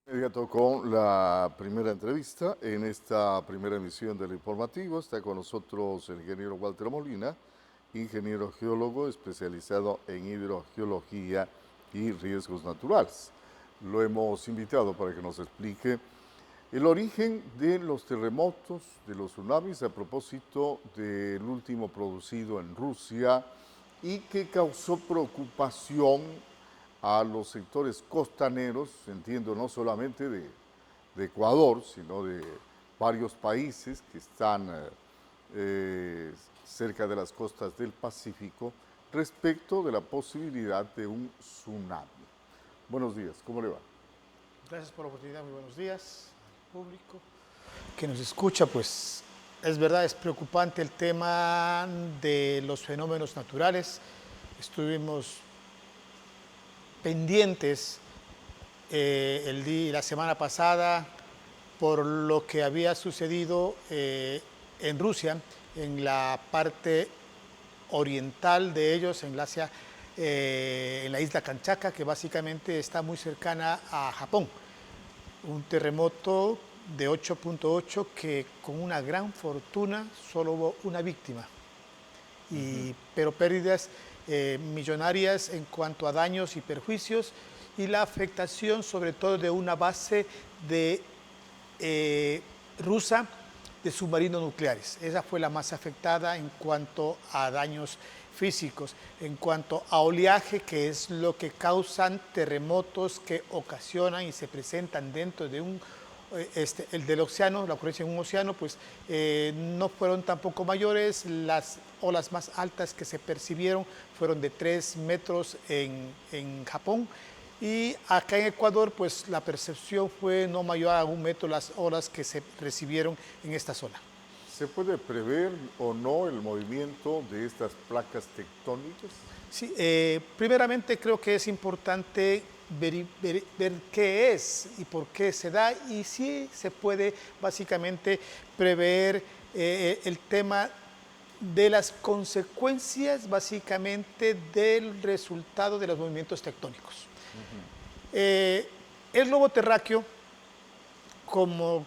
Inmediato con la primera entrevista. En esta primera emisión del informativo está con nosotros el ingeniero Walter Molina, ingeniero geólogo especializado en hidrogeología y riesgos naturales. Lo hemos invitado para que nos explique el origen de los terremotos, de los tsunamis, a propósito del último producido en Rusia y que causó preocupación a los sectores costaneros, entiendo no solamente de Ecuador, sino de varios países que están cerca de las costas del Pacífico, respecto de la posibilidad de un tsunami. Buenos días, ¿cómo le va? Gracias por la oportunidad, muy buenos días al público que nos escucha. Pues es verdad, es preocupante el tema de los fenómenos naturales. Estuvimos pendientes la semana pasada por lo que había sucedido en Rusia, en la parte oriental de ellos, en la isla Kamchatka, que básicamente está muy cercana a Japón. Un terremoto de 8.8 que con una gran fortuna solo hubo una víctima, pero pérdidas millonarias en cuanto a daños y perjuicios, y la afectación sobre todo de una base rusa de submarinos nucleares. Esa fue la más afectada en cuanto a daños físicos. En cuanto a oleaje, que es lo que causan terremotos que ocasionan y se presentan dentro de el del océano, la ocurrencia en un océano, pues no fueron tampoco mayores. Las olas más altas que se percibieron fueron de 3 metros en Japón, y acá en Ecuador pues la percepción fue no mayor a 1 metro las olas que se recibieron en esta zona. ¿Se puede prever o no el movimiento de estas placas tectónicas? Sí, primeramente creo que es importante ver qué es y por qué se da, y sí se puede básicamente prever el tema de las consecuencias básicamente del resultado de los movimientos tectónicos. El globo terráqueo, como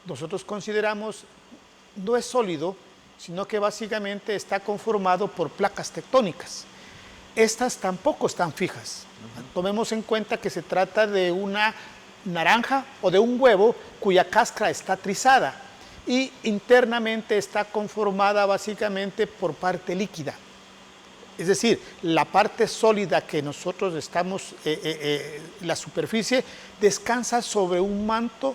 nosotros consideramos, no es sólido, sino que básicamente está conformado por placas tectónicas. Estas tampoco están fijas. Tomemos en cuenta que se trata de una naranja o de un huevo cuya cáscara está trizada y internamente está conformada básicamente por parte líquida. Es decir, la parte sólida que nosotros estamos, la superficie, descansa sobre un manto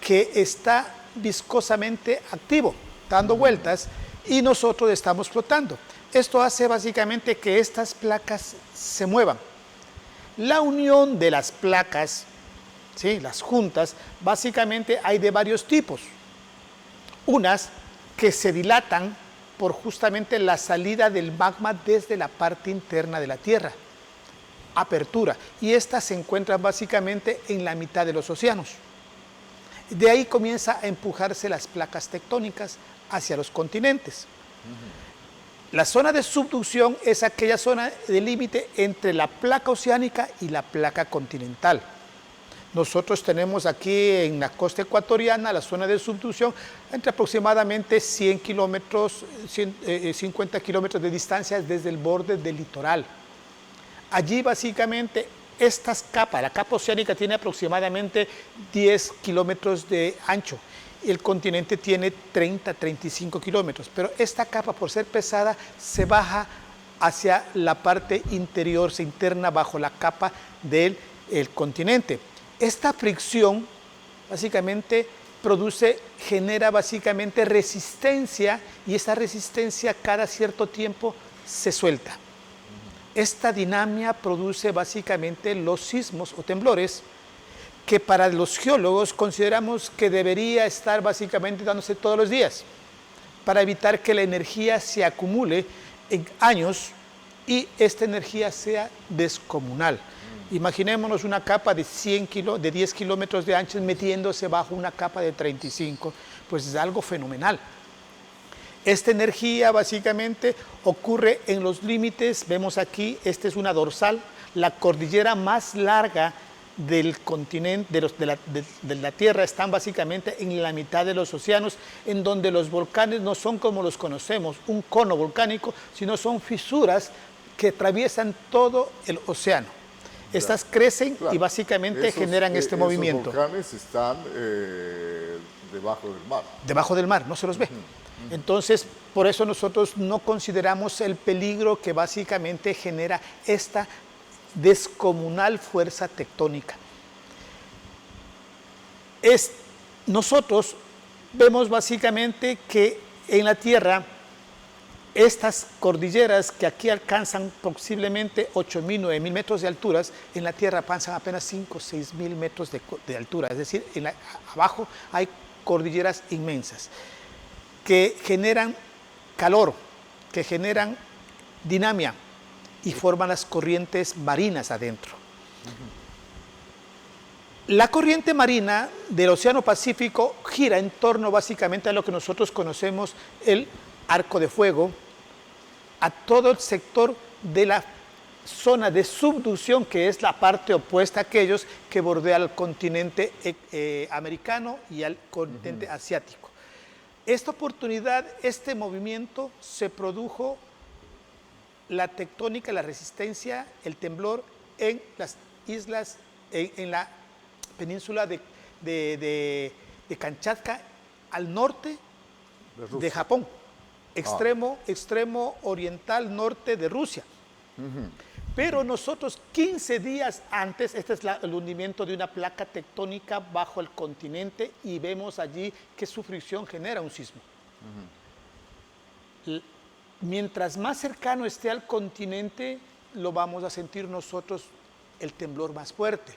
que está viscosamente activo, dando vueltas, y nosotros estamos flotando. Esto hace básicamente que estas placas se muevan. La unión de las placas, ¿sí?, las juntas, básicamente hay de varios tipos. Unas que se dilatan por justamente la salida del magma desde la parte interna de la Tierra, apertura, y estas se encuentran básicamente en la mitad de los océanos. De ahí comienza a empujarse las placas tectónicas hacia los continentes. La zona de subducción es aquella zona de límite entre la placa oceánica y la placa continental. Nosotros tenemos aquí en la costa ecuatoriana la zona de subducción entre aproximadamente 100 kilómetros, 50 kilómetros de distancia desde el borde del litoral. Allí básicamente estas capas, la capa oceánica tiene aproximadamente 10 kilómetros de ancho. El continente tiene 30-35 kilómetros, pero esta capa, por ser pesada, se baja hacia la parte interior, se interna bajo la capa del continente. Esta fricción básicamente genera básicamente resistencia, y esa resistencia cada cierto tiempo se suelta. Esta dinámica produce básicamente los sismos o temblores, que para los geólogos consideramos que debería estar básicamente dándose todos los días, para evitar que la energía se acumule en años y esta energía sea descomunal. Imaginémonos una capa de 10 kilómetros de ancho metiéndose bajo una capa de 35, pues es algo fenomenal. Esta energía básicamente ocurre en los límites, vemos aquí, esta es una dorsal, la cordillera más larga del continente, de la Tierra, están básicamente en la mitad de los océanos, en donde los volcanes no son como los conocemos, un cono volcánico, sino son fisuras que atraviesan todo el océano. Estas crecen y básicamente generan este movimiento. Esos volcanes están debajo del mar. Debajo del mar, no se los ve. Entonces, por eso nosotros no consideramos el peligro que básicamente genera esta descomunal fuerza tectónica. Nosotros vemos básicamente que en la Tierra estas cordilleras que aquí alcanzan posiblemente 8.000, 9.000 metros de alturas, en la Tierra alcanzan apenas 5, 6.000 metros de altura. Es decir, abajo hay cordilleras inmensas que generan calor, que generan dinamia y forman las corrientes marinas adentro. La corriente marina del Océano Pacífico gira en torno básicamente a lo que nosotros conocemos el arco de fuego, a todo el sector de la zona de subducción, que es la parte opuesta a aquellos que bordea al continente americano y al continente asiático. Esta oportunidad, este movimiento se produjo la tectónica, la resistencia, el temblor en las islas, en la península de Kamchatka al norte de Japón, extremo oriental norte de Rusia. Pero nosotros 15 días antes, este es el hundimiento de una placa tectónica bajo el continente y vemos allí que su fricción genera un sismo. Mientras más cercano esté al continente, lo vamos a sentir nosotros el temblor más fuerte.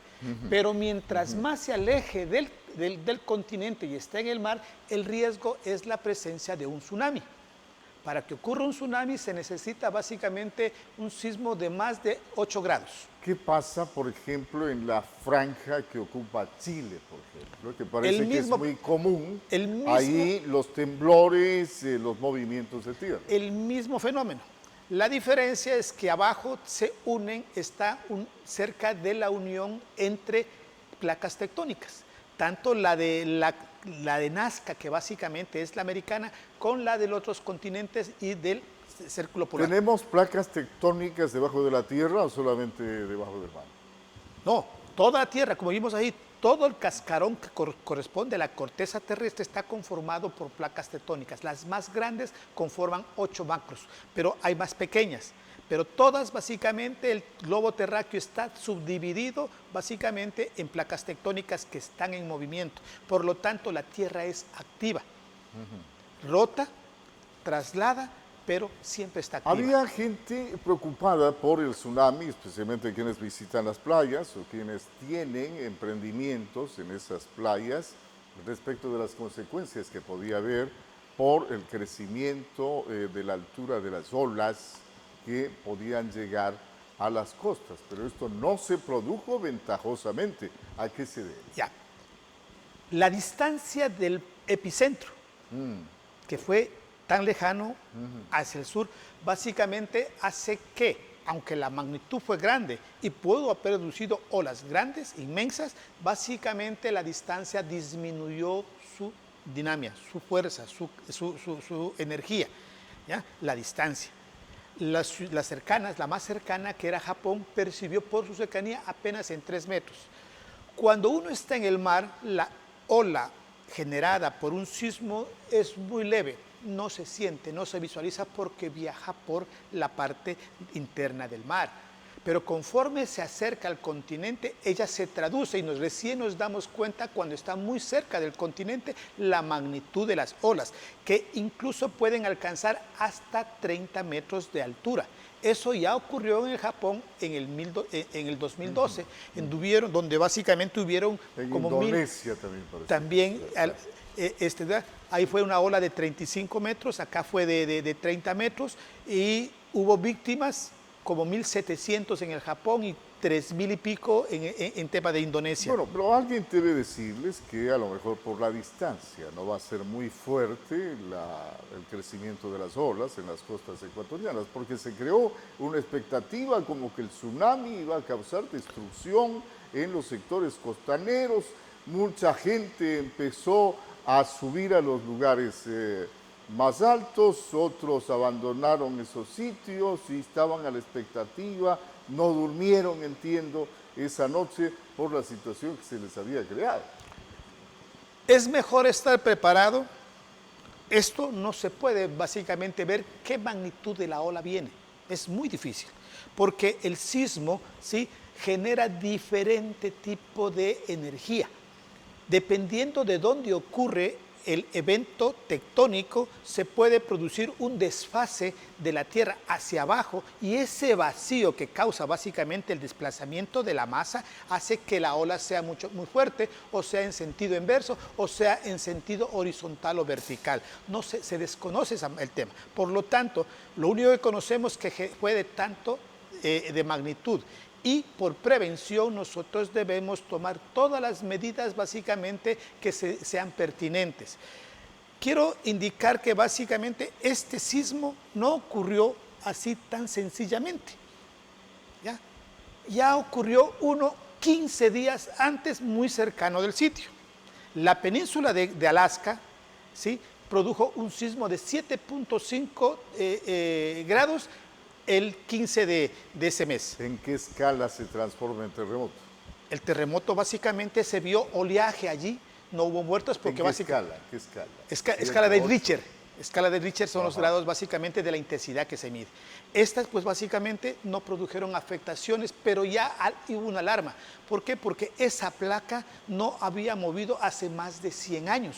Pero mientras más se aleje del continente y esté en el mar, el riesgo es la presencia de un tsunami. Para que ocurra un tsunami se necesita básicamente un sismo de más de 8 grados. ¿Qué pasa, por ejemplo, en la franja que ocupa Chile, por ejemplo? Que parece que es muy común. Ahí los temblores, los movimientos de tierra. El mismo fenómeno. La diferencia es que abajo se unen, está cerca de la unión entre placas tectónicas. Tanto la de Nazca, que básicamente es la americana, con la de los otros continentes y del círculo polar. ¿Tenemos placas tectónicas debajo de la Tierra o solamente debajo del mar? No, toda la Tierra, como vimos ahí, todo el cascarón que corresponde a la corteza terrestre está conformado por placas tectónicas. Las más grandes conforman 8 macros, pero hay más pequeñas. Pero todas básicamente, el globo terráqueo está subdividido básicamente en placas tectónicas que están en movimiento. Por lo tanto, la Tierra es activa. Rota, traslada, pero siempre está activa. Había gente preocupada por el tsunami, especialmente quienes visitan las playas o quienes tienen emprendimientos en esas playas respecto de las consecuencias que podía haber por el crecimiento de la altura de las olas que podían llegar a las costas, pero esto no se produjo ventajosamente. ¿A qué se debe? Ya. La distancia del epicentro, que fue tan lejano hacia el sur, básicamente hace que, aunque la magnitud fue grande y pudo haber producido olas grandes, inmensas, básicamente la distancia disminuyó su dinamia, su fuerza, su energía, ¿ya? La distancia. Las cercanas, la más cercana, que era Japón, percibió por su cercanía apenas en 3 metros. Cuando uno está en el mar, la ola generada por un sismo es muy leve, no se siente, no se visualiza porque viaja por la parte interna del mar. Pero conforme se acerca al continente, ella se traduce y recién nos damos cuenta cuando está muy cerca del continente la magnitud de las olas, que incluso pueden alcanzar hasta 30 metros de altura. Eso ya ocurrió en el Japón en el 2012, donde básicamente hubieron en como Indonesia también parece. Ahí fue una ola de 35 metros, acá fue de 30 metros y hubo víctimas como 1.700 en el Japón y 3.000 y pico en tema de Indonesia. Bueno, pero alguien debe decirles que a lo mejor por la distancia no va a ser muy fuerte el crecimiento de las olas en las costas ecuatorianas, porque se creó una expectativa como que el tsunami iba a causar destrucción en los sectores costaneros. Mucha gente empezó a subir a los lugares más altos, otros abandonaron esos sitios y estaban a la expectativa, no durmieron, entiendo, esa noche por la situación que se les había creado. Es mejor estar preparado. Esto no se puede básicamente ver qué magnitud de la ola viene. Es muy difícil, porque el sismo, ¿sí?, genera diferente tipo de energía. Dependiendo de dónde ocurre el evento tectónico, se puede producir un desfase de la Tierra hacia abajo, y ese vacío que causa básicamente el desplazamiento de la masa hace que la ola sea muy fuerte, o sea en sentido inverso, o sea en sentido horizontal o vertical. No se desconoce el tema. Por lo tanto, lo único que conocemos es que puede tanto de magnitud. Y por prevención nosotros debemos tomar todas las medidas básicamente que sean pertinentes. Quiero indicar que básicamente este sismo no ocurrió así tan sencillamente. Ya ocurrió uno 15 días antes, muy cercano del sitio. La península de Alaska, ¿sí?, produjo un sismo de 7.5 grados el 15 de ese mes. ¿En qué escala se transforma en terremoto? El terremoto básicamente se vio oleaje allí, no hubo muertos porque básicamente... ¿Qué escala? Escala de Richter. Escala de Richter son los grados básicamente de la intensidad que se mide. Estas pues básicamente no produjeron afectaciones, pero ya hubo una alarma. ¿Por qué? Porque esa placa no había movido hace más de 100 años.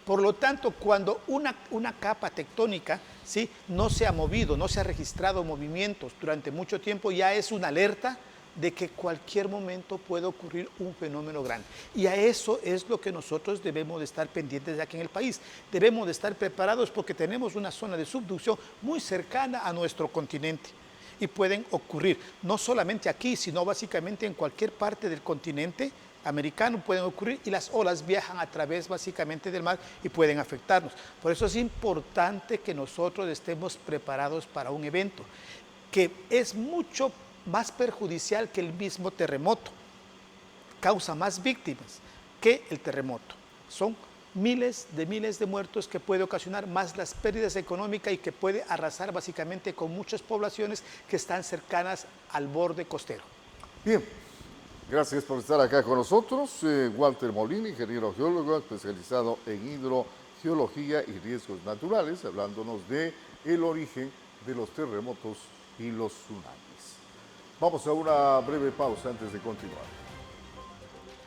Por lo tanto, cuando una capa tectónica, ¿sí?, no se ha movido, no se ha registrado movimientos durante mucho tiempo, ya es una alerta de que cualquier momento puede ocurrir un fenómeno grande. Y a eso es lo que nosotros debemos de estar pendientes de aquí en el país. Debemos de estar preparados porque tenemos una zona de subducción muy cercana a nuestro continente. Y pueden ocurrir, no solamente aquí, sino básicamente en cualquier parte del continente americano pueden ocurrir, y las olas viajan a través básicamente del mar y pueden afectarnos. Por eso es importante que nosotros estemos preparados para un evento que es mucho más perjudicial que el mismo terremoto, causa más víctimas que el terremoto. Son miles de muertos que puede ocasionar, más las pérdidas económicas, y que puede arrasar básicamente con muchas poblaciones que están cercanas al borde costero. Bien. Gracias por estar acá con nosotros. Walter Molina, ingeniero geólogo especializado en hidrogeología y riesgos naturales, hablándonos de el origen de los terremotos y los tsunamis. Vamos a una breve pausa antes de continuar.